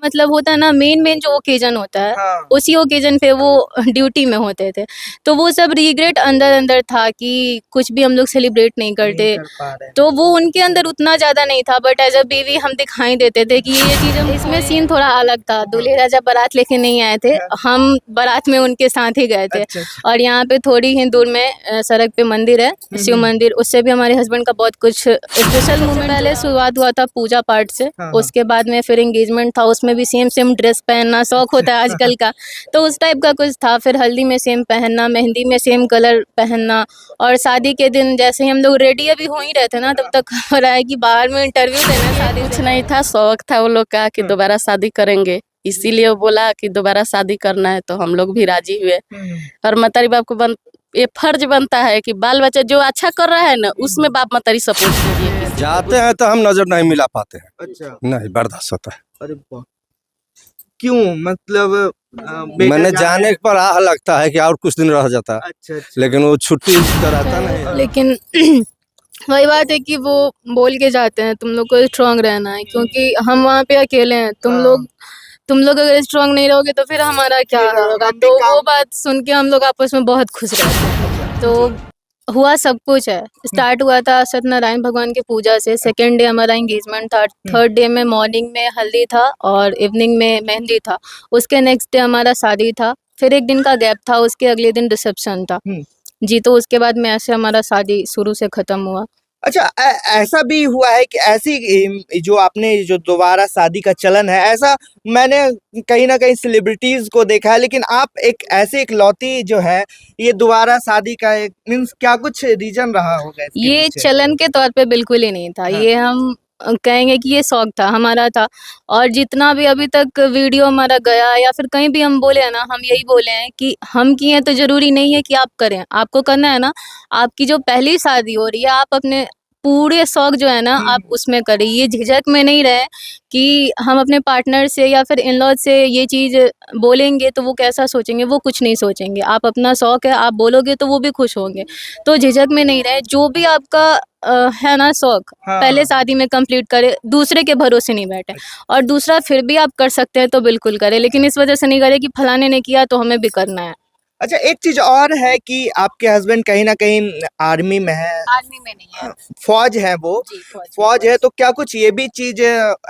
मतलब होता है ना, मेन मेन जो ओकेजन होता है हाँ। उसी ओकेजन पे वो ड्यूटी में होते थे। तो वो सब रिग्रेट अंदर अंदर था कि कुछ भी हम लोग सेलिब्रेट नहीं करते। नहीं कर पा रहे। तो वो उनके अंदर उतना ज़्यादा नहीं था, बट एज अ बीवी हम दिखाई देते थे कि ये चीज़ हम। इसमें सीन थोड़ा अलग था। दूल्हे राजा बारात लेके नहीं आए थे, हम बारात में उनके साथ ही गए थे। अच्छा अच्छा। और यहाँ पे थोड़ी ही दूर में सड़क पे मंदिर है, शिव मंदिर। उससे भी हमारे हस्बैंड का बहुत कुछ स्पेशल मोमेंट। पहले शुरुआत हुआ था पूजा पाठ से, हाँ। उसके बाद में फिर एंगेजमेंट था, उसमें भी सेम सेम ड्रेस पहनना शौक होता है आजकल का, तो उस टाइप का कुछ था। फिर हल्दी में सेम पहनना, मेहंदी में सेम कलर पहनना, और शादी के दिन जैसे ही हम लोग रेडी अभी हो ही रहे थे ना, तब तक खबर आया कि बाहर में इंटरव्यू देना। शादी कुछ नहीं था, शौक था वो लोग का कि दोबारा शादी करेंगे, इसीलिए वो बोला कि दोबारा शादी करना है, तो हम लोग भी राजी हुए। और मतारी बाप को ये फर्ज बनता है कि बाल बच्चा जो अच्छा कर रहा है ना, उसमें बाप मतारी सपोर्ट कीजिए। जाते हैं तो हम नजर नहीं मिला पाते हैं। अच्छा। नहीं बर्दाश्त होता है। अरे वाह, क्यों मतलब मैंने जाने पर आह लगता है कि और कुछ दिन रह जाता। अच्छा अच्छा। लेकिन वो छुट्टी तो रहता नहीं। लेकिन वही बात है कि वो बोल के जाते हैं तुम लोग को स्ट्रांग रहना है, क्योंकि हम वहाँ पे अकेले हैं। तुम लोग अगर स्ट्रांग नहीं रहोगे तो फिर हमारा क्या होगा। तो वो बात सुन के हम लोग आपस में बहुत खुश रहते हैं। तो हुआ सब कुछ है। स्टार्ट हुआ था सत्यनारायण भगवान की पूजा से। सेकेंड डे हमारा एंगेजमेंट था। थर्ड डे में मॉर्निंग में हल्दी था और इवनिंग में मेहंदी था। उसके नेक्स्ट डे हमारा शादी था। फिर एक दिन का गैप था, उसके अगले दिन रिसेप्शन था जी। तो उसके बाद में ऐसे हमारा शादी शुरू से खत्म हुआ। अच्छा, ऐसा भी हुआ है कि ऐसी जो आपने जो दोबारा शादी का चलन है, ऐसा मैंने कहीं ना कहीं सेलिब्रिटीज को देखा है, लेकिन आप एक ऐसे एक लौती जो है ये दोबारा शादी का एक मीन्स क्या कुछ रीजन रहा होगा इसके ये पीछे? चलन के तौर पे बिल्कुल ही नहीं था। हाँ। ये हम कहेंगे कि ये शौक था, हमारा था। और जितना भी अभी तक वीडियो हमारा गया या फिर कहीं भी हम बोले हैं ना, हम यही बोले हैं कि हम किए तो जरूरी नहीं है कि आप करें। आपको करना है ना, आपकी जो पहली शादी हो रही है, आप अपने पूरे शौक जो है ना आप उसमें करें। ये झिझक में नहीं रहे कि हम अपने पार्टनर से या फिर इन लॉज से ये चीज़ बोलेंगे तो वो कैसा सोचेंगे। वो कुछ नहीं सोचेंगे। आप अपना शौक है, आप बोलोगे तो वो भी खुश होंगे। तो झिझक में नहीं रहे। जो भी आपका है ना शौक, हाँ। पहले शादी में कंप्लीट करे, दूसरे के भरोसे नहीं बैठे। और दूसरा फिर भी आप कर सकते हैं तो बिल्कुल करें, लेकिन इस वजह से नहीं करें कि फलाने ने किया तो हमें भी करना है। अच्छा, एक चीज और है कि आपके हस्बैंड कहीं ना कहीं आर्मी में है। आर्मी में नहीं है फौज है वो। जी, फौज है, तो क्या कुछ ये भी चीज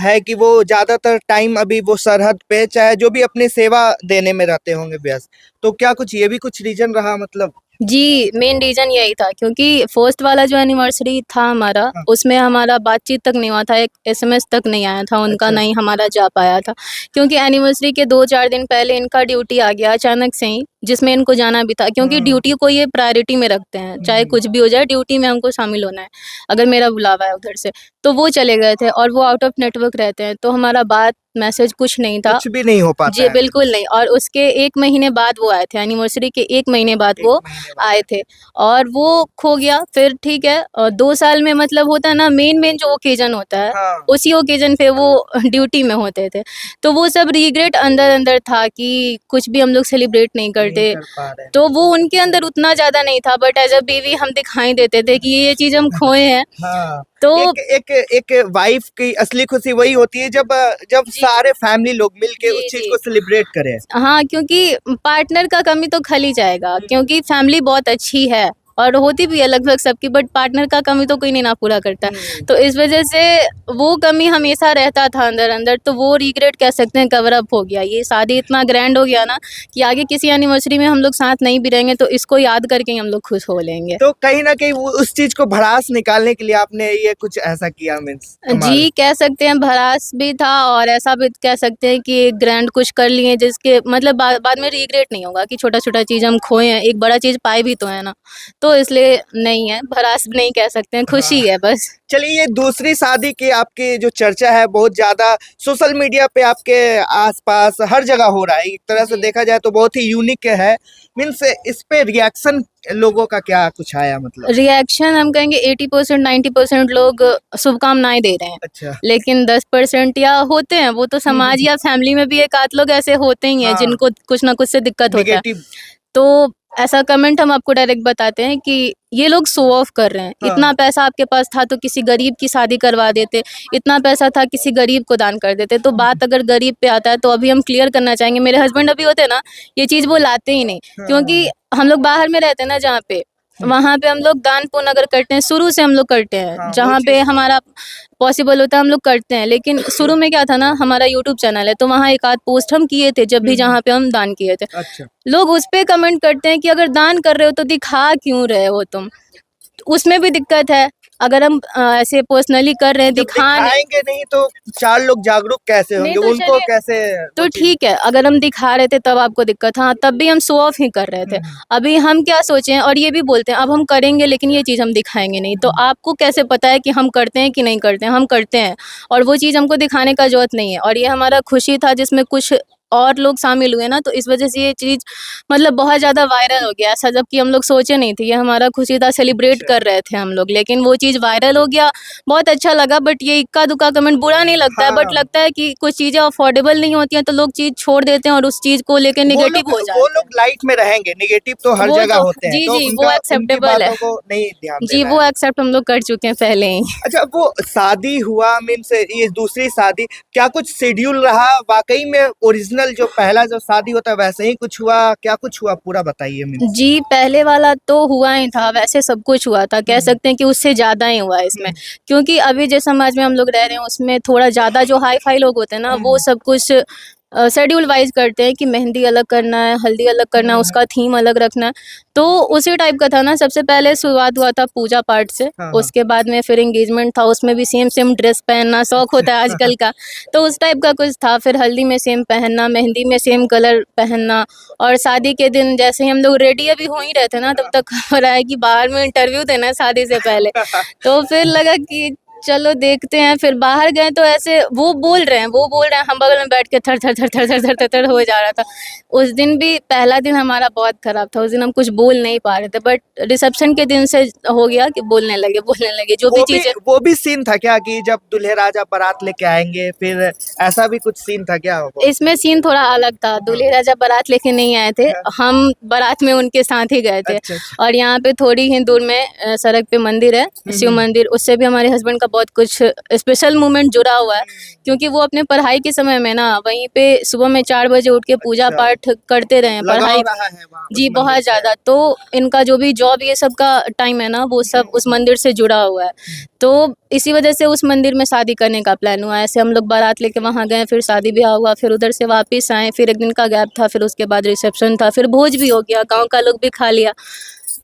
है कि वो ज्यादातर टाइम अभी वो सरहद पे चाहे जो भी अपनी सेवा देने में रहते होंगे व्यस्त, तो क्या कुछ ये भी कुछ रीजन रहा मतलब? जी। मेन रीजन यही था, क्योंकि फर्स्ट वाला जो एनिवर्सरी था हमारा, उसमें हमारा बातचीत तक नहीं हुआ था, एक एसएमएस तक नहीं आया था उनका। अच्छा। नहीं हमारा जा पाया था, क्योंकि एनिवर्सरी के 2-4 दिन पहले इनका ड्यूटी आ गया अचानक से ही, जिसमें इनको जाना भी था। क्योंकि ड्यूटी को ये प्रायोरिटी में रखते हैं, चाहे कुछ भी हो जाए, ड्यूटी में हमको शामिल होना है। अगर मेरा बुलावा है उधर से, तो वो चले गए थे और वो आउट ऑफ नेटवर्क रहते हैं। तो हमारा बात मैसेज कुछ नहीं था, कुछ भी नहीं हो पाता जी है। बिल्कुल नहीं। और उसके 1 महीने बाद वो आए थे, एनिवर्सरी के 1 महीने बाद वो आए थे और वो खो गया। फिर ठीक है, 2 साल में मतलब होता है ना, मेन मेन जो ओकेजन होता है हाँ। उसी ओकेजन पे वो ड्यूटी में होते थे। तो वो सब रिग्रेट अंदर अंदर था कि कुछ भी हम लोग सेलिब्रेट नहीं करते। कर पा रहे हैं। तो वो उनके अंदर उतना ज़्यादा नहीं था, बट एज अ बीवी हम दिखाई देते थे कि ये चीज़ हम खोए हैं। हाँ। तो एक वाइफ की असली खुशी वही होती है जब जब सारे फैमिली लोग मिलके जी, उस चीज जी। को सेलिब्रेट करें। हाँ, क्योंकि पार्टनर का कमी तो खल ही जाएगा, क्योंकि फैमिली बहुत अच्छी है और होती भी है लगभग सबकी, बट पार्टनर का कमी तो कोई नहीं ना पूरा करता। तो इस वजह से वो कमी हमेशा रहता था अंदर अंदर। तो वो रिग्रेट कह सकते हैं कवर अप हो गया। ये शादी इतना ग्रैंड हो गया ना कि आगे किसी एनिवर्सरी में हम लोग साथ नहीं भी रहेंगे तो इसको याद करके ही हम लोग खुश हो लेंगे। तो कहीं ना कहीं उस चीज को भड़ास निकालने के लिए आपने ये कुछ ऐसा किया मीन्स? जी, कह सकते हैं भड़ास भी था और ऐसा भी कह सकते हैं कि एक ग्रैंड कुछ कर लिए जिसके मतलब बाद में रिग्रेट नहीं होगा कि छोटा-छोटा चीज़ हम खोए हैं, एक बड़ा चीज़ पाए भी तो है ना। तो इसलिए नहीं है, भड़ास नहीं कह सकते हैं, खुशी है बस। चलिए, ये दूसरी शादी की आपकी जो चर्चा है बहुत ज्यादा सोशल मीडिया पे आपके आसपास हर जगह हो रहा है। एक तरह से देखा जाए तो बहुत ही यूनिक है। मीन्स इस पे रिएक्शन लोगों का क्या कुछ आया मतलब? रिएक्शन हम कहेंगे 80% 90% लोग शुभकामनाएँ दे रहे हैं। अच्छा। लेकिन 10% या होते हैं, वो तो समाज या फैमिली में भी एक आध लोग ऐसे होते ही हैं हाँ। जिनको कुछ ना कुछ से दिक्कत होता है। नेगेटिव। तो ऐसा कमेंट हम आपको डायरेक्ट बताते हैं कि ये लोग शो ऑफ कर रहे हैं। हाँ। इतना पैसा आपके पास था तो किसी गरीब की शादी करवा देते, इतना पैसा था किसी गरीब को दान कर देते। तो बात अगर गरीब पे आता है तो अभी हम क्लियर करना चाहेंगे, मेरे हस्बैंड अभी होते ना, ये चीज़ वो लाते ही नहीं, क्योंकि हम लोग बाहर में रहते हैं ना जहाँ पे, वहाँ पे हम लोग दान पुण्य अगर करते हैं, शुरू से हम लोग करते हाँ, हैं, वो जहाँ पे चीज़- हमारा पॉसिबल होता है हम लोग करते हैं। लेकिन शुरू में क्या था ना, हमारा यूट्यूब चैनल है तो वहाँ एक आध पोस्ट हम किए थे जब भी जहाँ पे हम दान किए थे। अच्छा लोग उस पे कमेंट करते हैं कि अगर दान कर रहे हो तो दिखा क्यों रहे हो तुम, उसमें भी दिक्कत है। अगर हम ऐसे पर्सनली कर रहे हैं, जब दिखा नहीं, दिखाएंगे नहीं तो चार लोग जागरूक कैसे होंगे, नहीं तो उनको चलिए, कैसे तो वो चीज़- ठीक है अगर हम दिखा रहे थे तब आपको दिक्कत, हाँ तब भी हम शो ऑफ ही कर रहे थे। अभी हम क्या सोचे हैं और ये भी बोलते हैं अब हम करेंगे लेकिन ये चीज़ हम दिखाएंगे नहीं। तो आपको कैसे पता है कि हम करते हैं कि नहीं करते हैं? हम करते हैं और वो चीज़ हमको दिखाने का ज़रूरत नहीं है। और ये हमारा खुशी था जिसमें कुछ और लोग शामिल हुए ना, तो इस वजह से ये चीज़ मतलब बहुत ज़्यादा वायरल हो गया, ऐसा जबकि हम लोग सोचे नहीं थे। ये हमारा खुशी था, सेलिब्रेट कर रहे थे हम लोग, लेकिन वो चीज़ वायरल हो गया, बहुत अच्छा लगा। बट ये इक्का दुक्का कमेंट बुरा नहीं लगता है, बट हाँ। लगता है कि कुछ चीज़ें अफोर्डेबल नहीं होती हैं तो लोग चीज़ छोड़ देते हैं और उस चीज़ को लेके नेगेटिव हो जाते वो हैं। लोग लाइट में रहेंगे, नेगेटिव तो हर वो जगह तो होते हैं, जी, तो जी, वो उनकी एक्सेप्टेबल है। बातों को नहीं ध्यान जी, देना वो है। एक्सेप्ट हम लोग कर चुके हैं पहले ही। अच्छा, वो शादी हुआ मीन्स ये दूसरी शादी, क्या कुछ शेड्यूल रहा वाकई में? ओरिजिनल जो पहला जो शादी होता है वैसे ही कुछ हुआ, क्या कुछ हुआ पूरा बताइए मीन्स। जी, पहले वाला तो हुआ ही था, वैसे सब कुछ हुआ था, कह सकते हैं कि उससे ज़्यादा ही हुआ है इसमें। क्योंकि अभी जिस समाज में हम लोग रह रहे हैं उसमें थोड़ा ज़्यादा जो हाई-फाई लोग होते हैं ना, वो सब कुछ शेड्यूल वाइज़ करते हैं कि मेहंदी अलग करना है, हल्दी अलग करना है, उसका थीम अलग रखना है। तो उसी टाइप का था ना, सबसे पहले शुरुआत हुआ था पूजा पाठ से, हाँ। उसके बाद में फिर एंगेजमेंट था, उसमें भी सेम ड्रेस पहनना शौक होता है आजकल का, तो उस टाइप का कुछ था। फिर हल्दी में सेम पहनना, मेहंदी में सेम कलर पहनना, और शादी के दिन जैसे ही हम लोग रेडी अभी हो ही रहे थे ना, तब तक खबर आया कि बाहर में इंटरव्यू देना है शादी से पहले। तो फिर लगा कि चलो देखते हैं, फिर बाहर गए तो ऐसे वो बोल रहे हैं, हम बगल में बैठ के थर थर थर थर थर थर थर थर हो जा रहा था। उस दिन भी पहला दिन हमारा बहुत खराब था, उस दिन हम कुछ बोल नहीं पा रहे थे, बट रिसेप्शन के दिन से हो गया कि बोलने लगे जो भी चीज़ें। वो भी सीन था क्या कि जब दूल्हे राजा बारात लेके आएंगे, फिर ऐसा भी कुछ सीन था क्या? इसमें सीन थोड़ा अलग था, दूल्हे राजा बारात लेके नहीं आए थे, हम बारात में उनके साथ ही गए थे। अच्छा, अच्छा। और यहाँ पे थोड़ी ही दूर में सड़क पे मंदिर है, शिव मंदिर, उससे भी हमारे हस्बैंड का बहुत कुछ स्पेशल मोमेंट जुड़ा हुआ है, क्योंकि वो अपने पढ़ाई के समय में ना वहीं पे सुबह में 4 बजे उठ के पूजा अच्छा। पाठ करते रहे हैं, लगाव पढ़ाई। रहा है वहाँ उस जी, मंदिर बहुत से। ज़्यादा। तो इनका जो भी जॉब ये सब का टाइम है ना, वो सब उस मंदिर से जुड़ा हुआ है। तो इसी वजह से उस मंदिर में शादी करने का प्लान हुआ। ऐसे हम लोग बारात लेके वहाँ गए, फिर शादी ब्याह हुआ, फिर उधर से वापस आए, फिर 1 दिन का गैप था, फिर उसके बाद रिसेप्शन था, फिर भोज भी हो गया, गाँव का लोग भी खा लिया।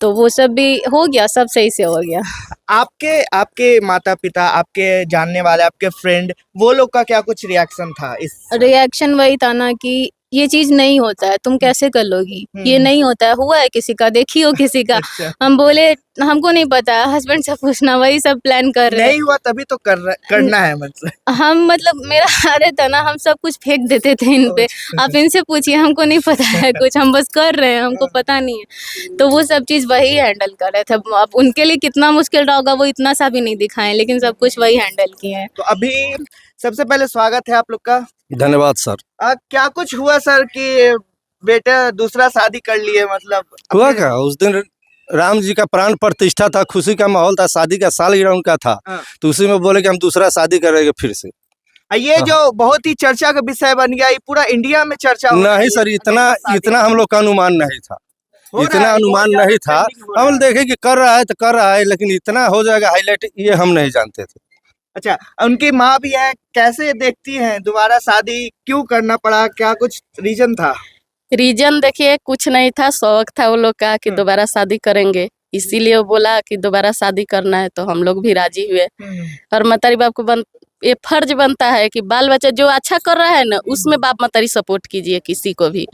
तो वो सब भी हो गया, सब सही से हो गया। आपके आपके माता-पिता, आपके जानने वाले, आपके फ्रेंड, वो लोग का क्या कुछ रिएक्शन था इस? रिएक्शन वही था ना कि ये चीज़ नहीं होता है, तुम कैसे कर लोगी? ये नहीं होता है, हुआ है किसी का, देखी हो किसी का। अच्छा। हम बोले हमको नहीं पता है, हस्बैंड से पूछना, वही सब प्लान कर रहे हैं। नहीं हुआ तभी तो करना है मतलब। हम मतलब मेरा आदत है ना, हम सब कुछ फेंक देते थे इन पे। आप इनसे पूछिए, हमको नहीं पता है कुछ, हम बस कर रहे हैं, हमको पता नहीं है। तो वो सब चीज़ वही हैंडल कर रहे थे। अब उनके लिए कितना मुश्किल रहा होगा वो इतना सा भी नहीं दिखाएँ, लेकिन सब कुछ वही हैंडल किए हैं। तो अभी सबसे पहले स्वागत है आप लोग का। धन्यवाद सर। क्या कुछ हुआ सर कि बेटा दूसरा शादी कर लिए, मतलब हुआ अपने- क्या उस दिन राम जी का प्राण प्रतिष्ठा था, खुशी का माहौल था, शादी का सालगिरह उनका था, हाँ। तो उसी में बोले कि हम दूसरा शादी करेंगे फिर से। ये जो बहुत ही चर्चा का विषय बन गया, ये पूरा इंडिया में चर्चा हो रहा है। नहीं सर, इतना हम लोग का अनुमान नहीं था, हो रहा इतना है, अनुमान बहुत नहीं ज्यादा था। trending हो रहा हम है। देखे कि कर रहा है तो कर रहा है, लेकिन इतना हो जाएगा हाईलाइट ये हम नहीं जानते थे। अच्छा, उनकी माँ भी है, कैसे देखती हैं दोबारा शादी क्यों करना पड़ा, क्या कुछ रीजन था? रीजन देखिए कुछ नहीं था, शौक था वो लोग का कि दोबारा शादी करेंगे, इसीलिए वो बोला कि दोबारा शादी करना है, तो हम लोग भी राजी हुए। और मतारी बाप को ये फर्ज बनता है कि बाल बच्चा जो अच्छा कर रहा है ना, उसमें बाप मतारी सपोर्ट कीजिए किसी को भी।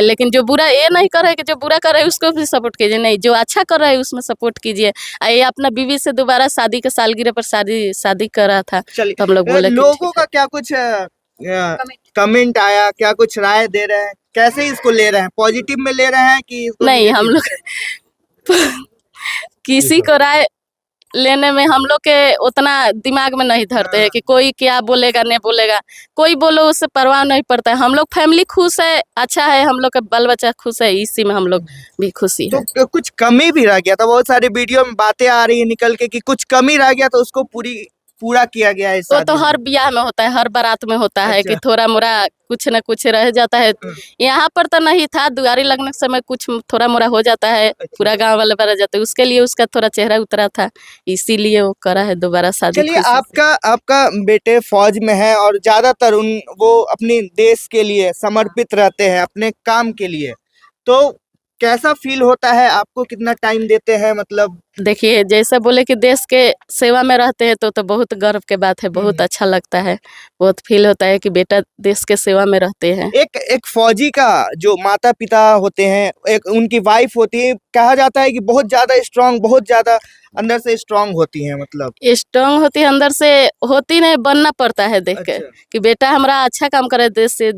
लेकिन जो बुरा ये नहीं कर रहा है कि जो बुरा कर रहा है उसको भी सपोर्ट कीजिए, नहीं, जो अच्छा कर रहा है उसमें सपोर्ट कीजिए। ये अपना बीवी से दोबारा शादी के सालगिरह पर शादी कर रहा था, चलिए, तो हम लोग बोले कि लोगों ठीक का क्या कुछ कमेंट आया, क्या कुछ राय दे रहे हैं, कैसे इसको ले रहे हैं? पॉजिटिव में ले रहे हैं कि इसको नहीं, हम negative? लोग किसी को राय लेने में हम लोग के उतना दिमाग में नहीं धरते हैं कि कोई क्या बोलेगा नहीं बोलेगा, कोई बोलो उससे परवाह नहीं पड़ता है। हम लोग फैमिली खुश है, अच्छा है, हम लोग का बाल बच्चा खुश है, इसी में हम लोग भी खुशी है। तो कुछ कमी भी रह गया था, बहुत सारे वीडियो में बातें आ रही है निकल के कि कुछ कमी रह गया तो उसको पूरा किया गया है इस वो शादी तो में। हर ब्याह में होता है, हर बारात में होता है कि अच्छा। थोड़ा मोरा कुछ न कुछ रह जाता है। यहाँ पर तो नहीं था, दुआरी लगने के समय कुछ थोड़ा मोरा हो जाता है, पूरा गांव वाले बारा जाते हैं, उसके लिए उसका थोड़ा चेहरा उतरा था, इसीलिए वो करा है दोबारा शादी। चलिए, खुशी से। आपका बेटे फौज में है और ज्यादातर वो अपने देश के लिए समर्पित रहते हैं, अपने काम के लिए, तो कैसा फील होता है आपको, कितना टाइम देते हैं मतलब? देखिए, जैसे बोले कि देश के सेवा में रहते हैं तो बहुत गर्व के बात है, बहुत अच्छा लगता है, बहुत फील होता है कि बेटा देश के सेवा में रहते हैं। एक फौजी का जो माता पिता होते हैं, एक उनकी वाइफ होती है, कहा जाता है कि बहुत ज्यादा स्ट्रांग, बहुत ज्यादा अंदर से स्ट्रांग होती है, मतलब स्ट्रांग होती है अंदर से, होती नहीं, बनना पड़ता है देख के अच्छा। कि बेटा हमारा अच्छा काम करे, देश से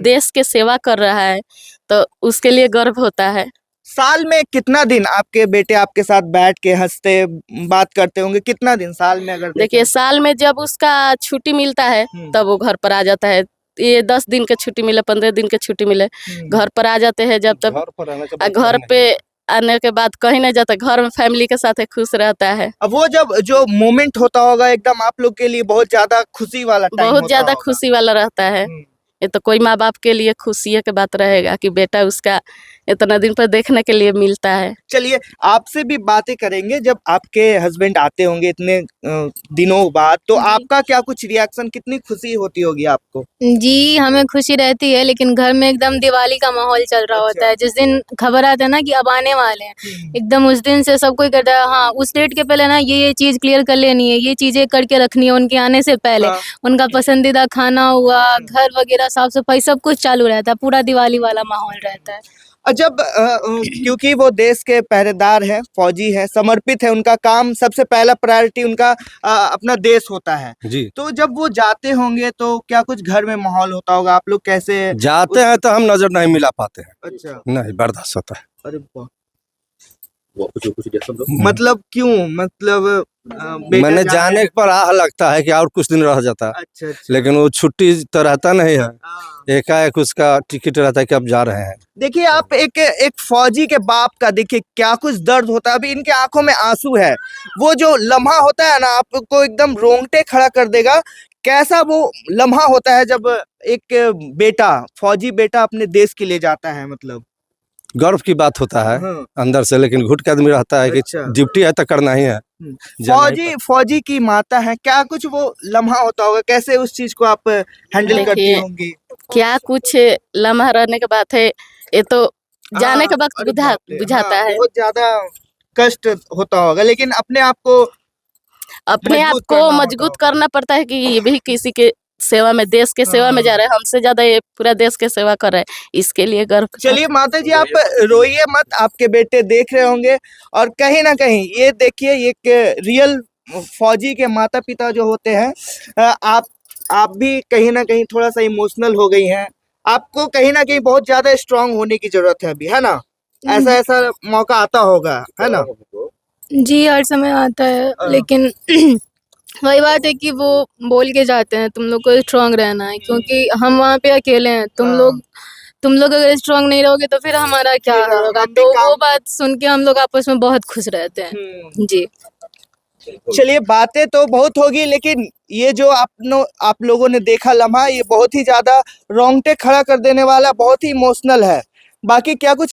देश के सेवा कर रहा है, तो उसके लिए गर्व होता है। साल में कितना दिन आपके बेटे आपके साथ बैठ के हंसते बात करते होंगे, कितना दिन साल में अगर देखिए, साल में जब उसका छुट्टी मिलता है तब वो घर पर आ जाता है। ये 10 दिन के छुट्टी मिले, 15 दिन के छुट्टी मिले, घर पर आ जाते हैं। जब तक घर पे आने के बाद कहीं नहीं जाता, घर में फैमिली के साथ खुश रहता है। अब वो जब जो मोमेंट होता होगा एकदम आप लोग के लिए बहुत ज्यादा खुशी वाला टाइम बहुत ज्यादा खुशी वाला रहता है। ये तो कोई माँ बाप के लिए खुशी की बात रहेगा कि बेटा उसका इतना दिन पर देखने के लिए मिलता है। चलिए, आपसे भी बातें करेंगे। जब आपके हस्बैंड आते होंगे इतने दिनों बाद, तो आपका क्या कुछ रिएक्शन, कितनी खुशी होती होगी आपको? जी, हमें खुशी रहती है, लेकिन घर में एकदम दिवाली का माहौल चल रहा होता है। जिस दिन खबर आता है ना कि अब आने वाले हैं, एकदम उस दिन से सब कोई कहता है हाँ, उस डेट के पहले ना ये चीज़ क्लियर कर लेनी है, ये चीज़ें करके रखनी है उनके आने से पहले। हाँ। उनका पसंदीदा खाना हुआ, घर वगैरह साफ-सफाई सब कुछ चालू रहता है, पूरा दिवाली वाला माहौल रहता है। और जब क्योंकि वो देश के पहरेदार हैं, फौजी हैं, समर्पित है, उनका काम सबसे पहला प्रायोरिटी उनका अपना देश होता है जी। तो जब वो जाते होंगे तो क्या कुछ घर में माहौल होता होगा, आप लोग कैसे जाते हैं तो हम नजर नहीं मिला पाते हैं, अच्छा, नहीं बर्दाश्त होता है। अरे वाह, मतलब क्यों, मतलब बेटा मैंने जा जाने रहे पर आह लगता है कि और कुछ दिन रह जाता, अच्छा अच्छा। लेकिन वो छुट्टी तो रहता नहीं है, हाँ। एकाएक उसका टिकट रहता है कि अब जा रहे हैं। देखिए, आप एक फौजी के बाप का देखिए क्या कुछ दर्द होता है। अभी इनके आंखों में आंसू है, वो जो लम्हा होता है ना, आपको एकदम रोंगटे खड़ा कर देगा। कैसा वो लम्हा होता है जब एक बेटा, फौजी बेटा अपने देश के लिए जाता है, मतलब गर्व की बात होता है हाँ। अंदर से, लेकिन घुट के आदमी रहता है कि अच्छा। ड्यूटी है तो करना ही है। फौजी की माता है, क्या कुछ वो लम्हा होता होगा, कैसे उस चीज को आप हैंडल करती देखिए, होंगी? क्या कुछ लम्हा रहने के बात है, ये तो जाने हाँ, के वक्त अरे बाप रे, बुझाता हाँ, है। बहुत ज्यादा कष्ट होता होगा, लेकिन अपने आप को अपने आप मजबूत को करना होता मजबूत होगा। करना पड़ता है कि ये भी किसी के सेवा में, देश के सेवा में जा रहे हैं, हमसे ज्यादा ये पूरा देश के सेवा कर रहे हैं, इसके लिए गर्व। चलिए माता जी, आप रोइए मत, आपके बेटे देख रहे होंगे और कहीं ना कहीं ये देखिए, एक रियल फौजी के माता पिता जो होते हैं, आप भी कहीं ना कहीं थोड़ा सा इमोशनल हो गई हैं। आपको कहीं ना कहीं बहुत ज्यादा स्ट्रांग होने की जरूरत है अभी, है ना? ऐसा मौका आता होगा, है ना? जी, हर समय आता है, लेकिन वही बात है कि वो बोल के जाते हैं तुम लोग को स्ट्रांग रहना है, क्योंकि हम वहाँ पे अकेले हैं। तुम लोग अगर स्ट्रांग नहीं रहोगे तो फिर हमारा क्या फिर होगा। हम भी तो वो काम बात सुन के हम लोग आपस में बहुत खुश रहते हैं। जी। चलिए, बातें तो बहुत होगी, लेकिन ये जो आप लोगों ने देखा लम्हा, ये बहुत ही ज्यादा रोंगटे खड़ा कर देने वाला, बहुत ही इमोशनल है। बाकी क्या कुछ